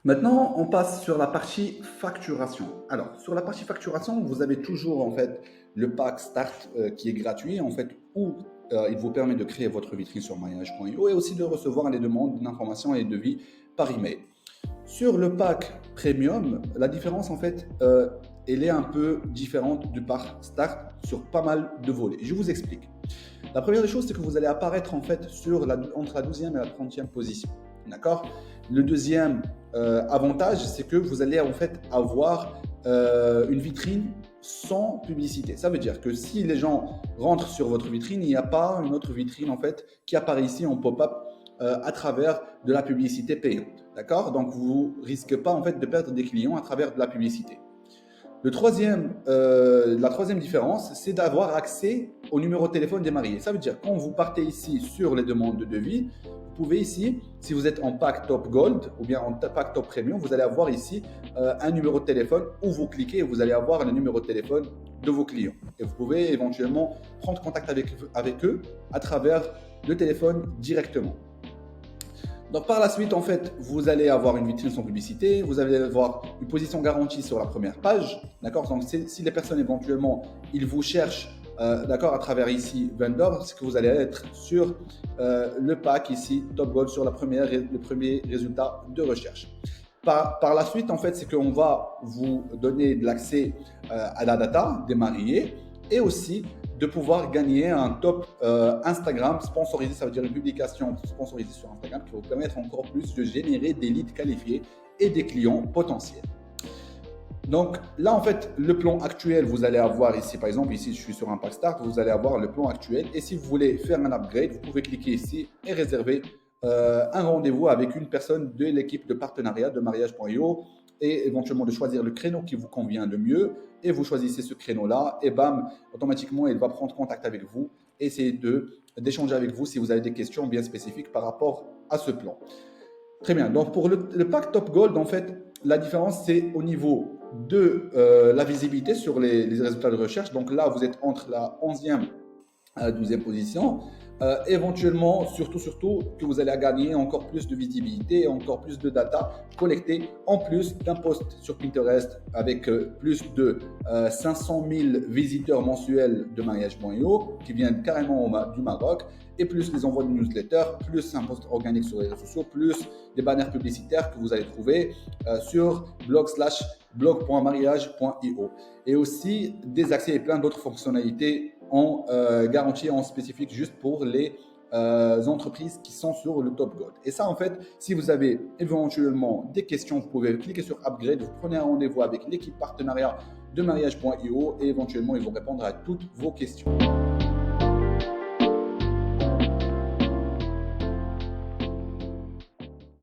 Maintenant, on passe sur la partie facturation. Alors, sur la partie facturation, vous avez toujours en fait le pack Start qui est gratuit en fait où il vous permet de créer votre vitrine sur mariage.io et aussi de recevoir les demandes d'informations et de devis par email. Sur le pack Premium, la différence en fait, elle est un peu différente du pack Start sur pas mal de volets. Je vous explique. La première des choses, c'est que vous allez apparaître en fait entre la 12e et la 30e position. D'accord. Le deuxième avantage, c'est que vous allez en fait avoir une vitrine sans publicité. Ça veut dire que si les gens rentrent sur votre vitrine, il n'y a pas une autre vitrine en fait qui apparaît ici en pop-up à travers de la publicité payante. D'accord. Donc vous risquez pas en fait de perdre des clients à travers de la publicité. La troisième différence, c'est d'avoir accès au numéro de téléphone des mariés. Ça veut dire quand vous partez ici sur les demandes de devis, vous pouvez ici, si vous êtes en pack Top Gold ou bien en pack Top Premium, vous allez avoir ici un numéro de téléphone où vous cliquez et vous allez avoir le numéro de téléphone de vos clients. Et vous pouvez éventuellement prendre contact avec eux à travers le téléphone directement. Donc par la suite, en fait, vous allez avoir une vitrine sans publicité, vous allez avoir une position garantie sur la première page, d'accord. Donc si les personnes éventuellement, ils vous cherchent, d'accord, à travers ici vendor, c'est que vous allez être sur le pack ici Top Gold sur le premier résultat de recherche. Par la suite, en fait, c'est qu'on va vous donner de l'accès à la data des mariés et aussi de pouvoir gagner un top Instagram sponsorisé. Ça veut dire une publication sponsorisée sur Instagram qui va vous permettre encore plus de générer des leads qualifiés et des clients potentiels. Donc là, en fait, le plan actuel, vous allez avoir ici, par exemple, ici, je suis sur un pack start, vous allez avoir le plan actuel. Et si vous voulez faire un upgrade, vous pouvez cliquer ici et réserver un rendez-vous avec une personne de l'équipe de partenariat de mariage.io et éventuellement de choisir le créneau qui vous convient le mieux. Et vous choisissez ce créneau-là et bam, automatiquement, il va prendre contact avec vous et essayer d'échanger avec vous si vous avez des questions bien spécifiques par rapport à ce plan. Très bien. Donc, pour le pack Top Gold, en fait, la différence, c'est au niveau de la visibilité sur les résultats de recherche. Donc là, vous êtes entre la 11e à la 12e position. Éventuellement, surtout, que vous allez gagner encore plus de visibilité, encore plus de data collectée, en plus d'un post sur Pinterest avec plus de 500 000 visiteurs mensuels de mariage.io qui viennent carrément du Maroc, et plus les envois de newsletters, plus un post organique sur les réseaux sociaux, plus des banners publicitaires que vous allez trouver sur blog.mariage.io, et aussi des accès et plein d'autres fonctionnalités en garantie en spécifique juste pour les entreprises qui sont sur le Top Gold. Et ça, en fait, si vous avez éventuellement des questions, vous pouvez cliquer sur Upgrade, vous prenez un rendez-vous avec l'équipe partenariat de mariage.io et éventuellement ils vont répondre à toutes vos questions.